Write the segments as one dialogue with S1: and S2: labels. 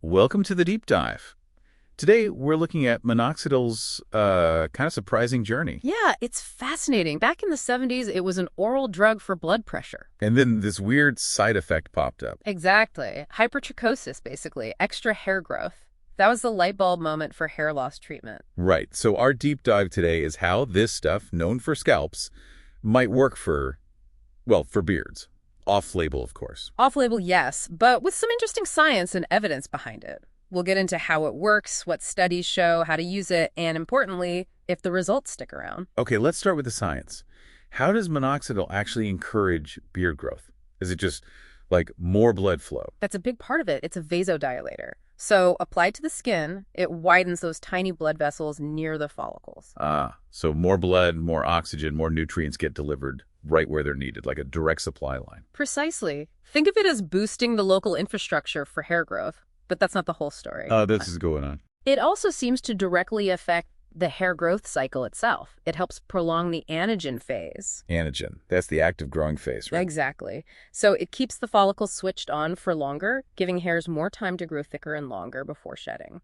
S1: Welcome to the deep dive. Today, we're looking at minoxidil's kind of surprising journey.
S2: Yeah, it's fascinating. Back in the 70s, it was an oral drug for blood pressure.
S1: And then this weird side effect popped up.
S2: Exactly. Hypertrichosis, basically. Extra hair growth. That was the light bulb moment for hair loss treatment.
S1: Right. So our deep dive today is how this stuff, known for scalps, might work for beards. Off-label, of course.
S2: Off-label, yes, but with some interesting science and evidence behind it. We'll get into how it works, what studies show, how to use it, and importantly, if the results stick around.
S1: Okay, let's start with the science. How does minoxidil actually encourage beard growth? Is it just like more blood flow?
S2: That's a big part of it. It's a vasodilator. So applied to the skin, it widens those tiny blood vessels near the follicles.
S1: So more blood, more oxygen, more nutrients get delivered right where they're needed, like a direct supply line.
S2: Precisely. Think of it as boosting the local infrastructure for hair growth, but that's not the whole story.
S1: This is going on.
S2: It also seems to directly affect the hair growth cycle itself. It helps prolong the anagen phase.
S1: Anagen, that's the active growing phase, right?
S2: Exactly. So it keeps the follicles switched on for longer, giving hairs more time to grow thicker and longer before shedding.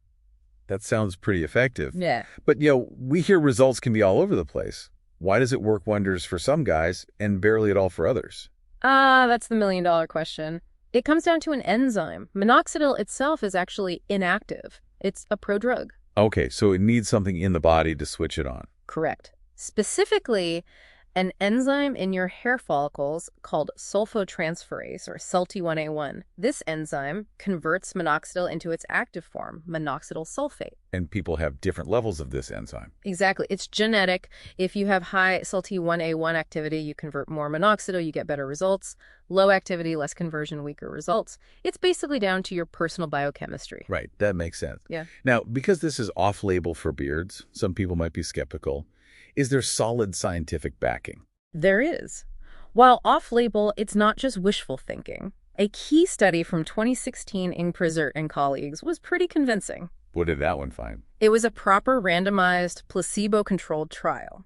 S1: That sounds pretty effective.
S2: Yeah.
S1: But, we hear results can be all over the place. Why does it work wonders for some guys and barely at all for others?
S2: That's the million-dollar question. It comes down to an enzyme. Minoxidil itself is actually inactive. It's a prodrug.
S1: Okay, so it needs something in the body to switch it on.
S2: Correct. Specifically, an enzyme in your hair follicles called sulfotransferase, or SALT1A1. This enzyme converts minoxidil into its active form, minoxidil sulfate.
S1: And people have different levels of this enzyme.
S2: Exactly. It's genetic. If you have high SALT1A1 activity, you convert more minoxidil, you get better results. Low activity, less conversion, weaker results. It's basically down to your personal biochemistry.
S1: Right, that makes sense.
S2: Yeah.
S1: Now, because this is off-label for beards, some people might be skeptical. Is there solid scientific backing?
S2: There is. While off-label, it's not just wishful thinking. A key study from 2016 in Prizert and colleagues was pretty convincing.
S1: What did that one find?
S2: It was a proper randomized placebo-controlled trial.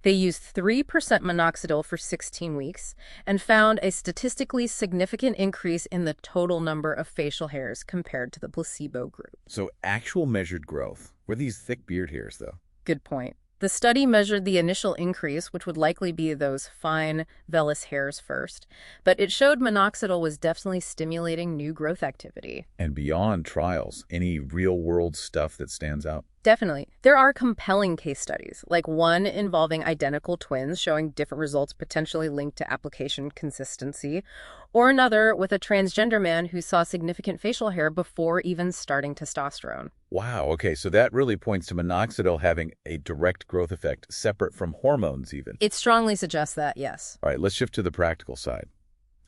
S2: They used 3% minoxidil for 16 weeks and found a statistically significant increase in the total number of facial hairs compared to the placebo group.
S1: So actual measured growth. Were these thick beard hairs, though?
S2: Good point. The study measured the initial increase, which would likely be those fine vellus hairs first, but it showed minoxidil was definitely stimulating new growth activity.
S1: And beyond trials, any real-world stuff that stands out?
S2: Definitely. There are compelling case studies, like one involving identical twins showing different results potentially linked to application consistency, or another with a transgender man who saw significant facial hair before even starting testosterone.
S1: Wow, okay, so that really points to minoxidil having a direct growth effect, separate from hormones even.
S2: It strongly suggests that, yes.
S1: All right, let's shift to the practical side.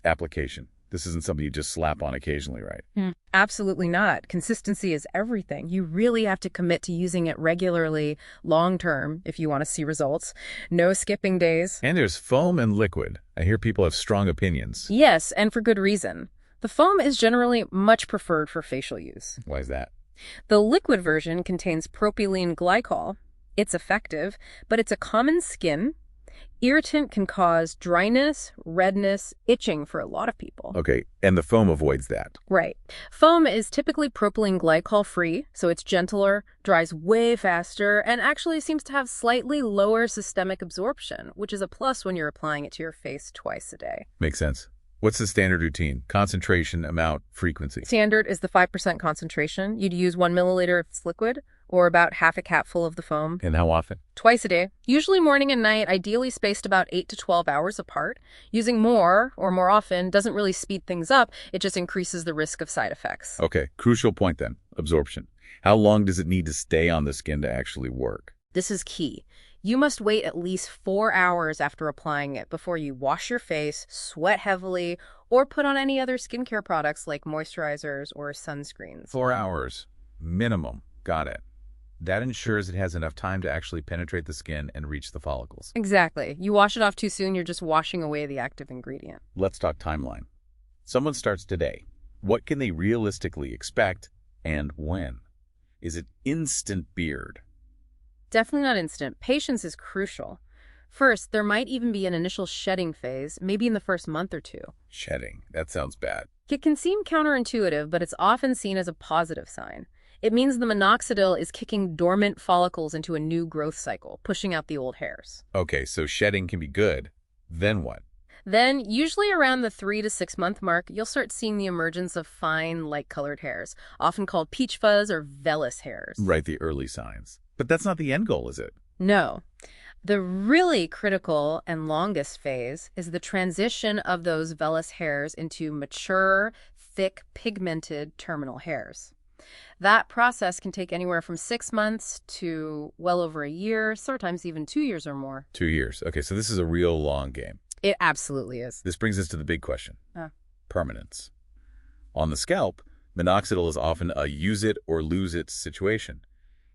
S1: Application. This isn't something you just slap on occasionally, right?
S2: Absolutely not. Consistency is everything. You really have to commit to using it regularly, long-term, if you want to see results. No skipping days.
S1: And there's foam and liquid. I hear people have strong opinions.
S2: Yes, and for good reason. The foam is generally much preferred for facial use.
S1: Why is that?
S2: The liquid version contains propylene glycol. It's effective, but it's a common skin irritant, can cause dryness, redness, itching for a lot of people.
S1: Okay, and the foam avoids that.
S2: Right. Foam is typically propylene glycol free, so it's gentler, dries way faster, and actually seems to have slightly lower systemic absorption, which is a plus when you're applying it to your face twice a day.
S1: Makes sense. What's the standard routine? Concentration, amount, frequency?
S2: Standard is the 5% concentration. You'd use 1 milliliter if it's liquid, or about half a capful of the foam.
S1: And how often?
S2: Twice a day. Usually morning and night, ideally spaced about 8 to 12 hours apart. Using more, or more often, doesn't really speed things up. It just increases the risk of side effects.
S1: Okay, crucial point then. Absorption. How long does it need to stay on the skin to actually work?
S2: This is key. You must wait at least 4 hours after applying it before you wash your face, sweat heavily, or put on any other skincare products like moisturizers or sunscreens.
S1: 4 hours. Minimum. Got it. That ensures it has enough time to actually penetrate the skin and reach the follicles.
S2: Exactly. You wash it off too soon, you're just washing away the active ingredient.
S1: Let's talk timeline. Someone starts today. What can they realistically expect and when? Is it instant beard?
S2: Definitely not instant. Patience is crucial. First, there might even be an initial shedding phase, maybe in the first month or two.
S1: Shedding. That sounds bad.
S2: It can seem counterintuitive, but it's often seen as a positive sign. It means the minoxidil is kicking dormant follicles into a new growth cycle, pushing out the old hairs.
S1: Okay, so shedding can be good. Then what?
S2: Then, usually around the 3 to 6 month mark, you'll start seeing the emergence of fine, light-colored hairs, often called peach fuzz or vellus hairs.
S1: Right, the early signs. But that's not the end goal, is it?
S2: No. The really critical and longest phase is the transition of those vellus hairs into mature, thick, pigmented terminal hairs. That process can take anywhere from 6 months to well over a year, sometimes even 2 years or more.
S1: 2 years. Okay, so this is a real long game.
S2: It absolutely is.
S1: This brings us to the big question. Permanence. On the scalp, minoxidil is often a use it or lose it situation.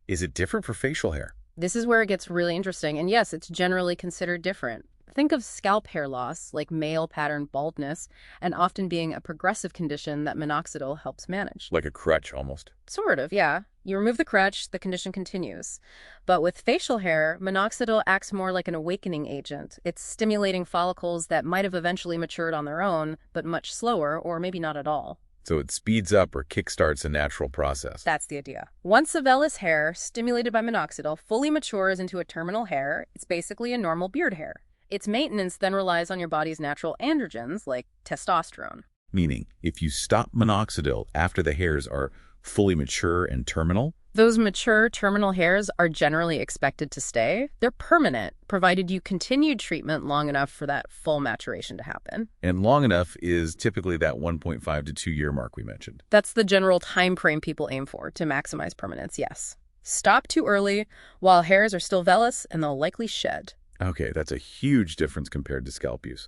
S1: Is it different for facial hair?
S2: This is where it gets really interesting, and yes, it's generally considered different. Think of scalp hair loss, like male pattern baldness, and often being a progressive condition that minoxidil helps manage.
S1: Like a crutch, almost.
S2: Sort of, yeah. You remove the crutch, the condition continues. But with facial hair, minoxidil acts more like an awakening agent. It's stimulating follicles that might have eventually matured on their own, but much slower, or maybe not at all.
S1: So it speeds up or kickstarts a natural process.
S2: That's the idea. Once a vellus hair, stimulated by minoxidil, fully matures into a terminal hair, it's basically a normal beard hair. Its maintenance then relies on your body's natural androgens, like testosterone.
S1: Meaning, if you stop minoxidil after the hairs are fully mature and terminal?
S2: Those mature terminal hairs are generally expected to stay. They're permanent, provided you continued treatment long enough for that full maturation to happen.
S1: And long enough is typically that 1.5 to 2 year mark we mentioned.
S2: That's the general time frame people aim for to maximize permanence, yes. Stop too early while hairs are still vellus, and they'll likely shed.
S1: Okay, that's a huge difference compared to scalp use.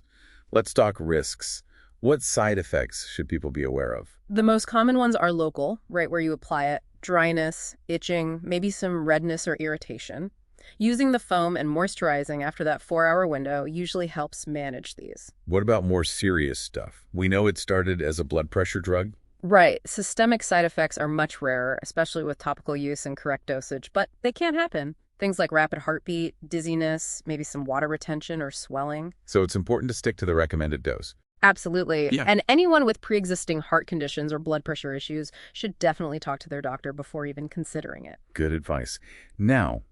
S1: Let's talk risks. What side effects should people be aware of?
S2: The most common ones are local, right where you apply it, dryness, itching, maybe some redness or irritation. Using the foam and moisturizing after that 4-hour window usually helps manage these.
S1: What about more serious stuff? We know it started as a blood pressure drug.
S2: Right. Systemic side effects are much rarer, especially with topical use and correct dosage, but they can happen. Things like rapid heartbeat, dizziness, maybe some water retention or swelling.
S1: So it's important to stick to the recommended dose.
S2: Absolutely.
S1: Yeah.
S2: And anyone with pre-existing heart conditions or blood pressure issues should definitely talk to their doctor before even considering it.
S1: Good advice. Now,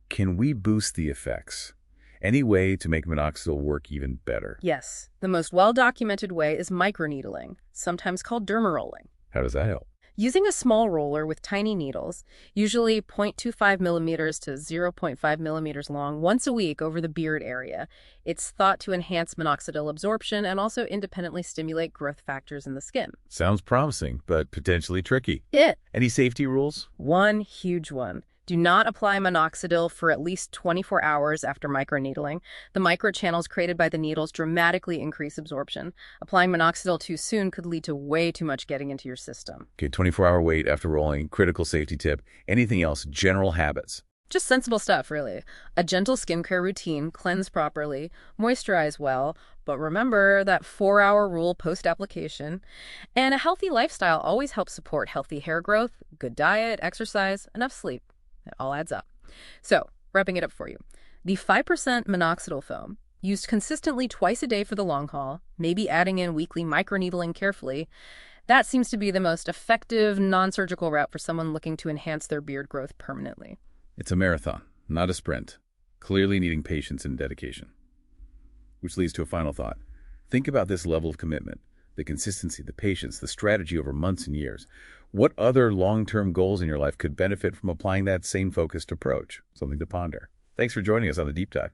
S1: can we boost the effects? Any way to make minoxidil work even better?
S2: Yes. The most well-documented way is microneedling, sometimes called dermarolling.
S1: How does that help?
S2: Using a small roller with tiny needles, usually 0.25 millimeters to 0.5 millimeters long, once a week over the beard area, it's thought to enhance minoxidil absorption and also independently stimulate growth factors in the skin.
S1: Sounds promising, but potentially tricky.
S2: It.
S1: Any safety rules?
S2: One huge one. Do not apply minoxidil for at least 24 hours after microneedling. The microchannels created by the needles dramatically increase absorption. Applying minoxidil too soon could lead to way too much getting into your system.
S1: Okay, 24-hour wait after rolling, critical safety tip. Anything else? General habits.
S2: Just sensible stuff, really. A gentle skincare routine, cleanse properly, moisturize well, but remember that 4-hour rule post-application. And a healthy lifestyle always helps support healthy hair growth, good diet, exercise, enough sleep. It all adds up. So, wrapping it up for you. The 5% minoxidil foam, used consistently twice a day for the long haul, maybe adding in weekly microneedling carefully, that seems to be the most effective non-surgical route for someone looking to enhance their beard growth permanently.
S1: It's a marathon, not a sprint, clearly needing patience and dedication. Which leads to a final thought. Think about this level of commitment, the consistency, the patience, the strategy over months and years. What other long-term goals in your life could benefit from applying that same focused approach? Something to ponder. Thanks for joining us on The Deep Dive.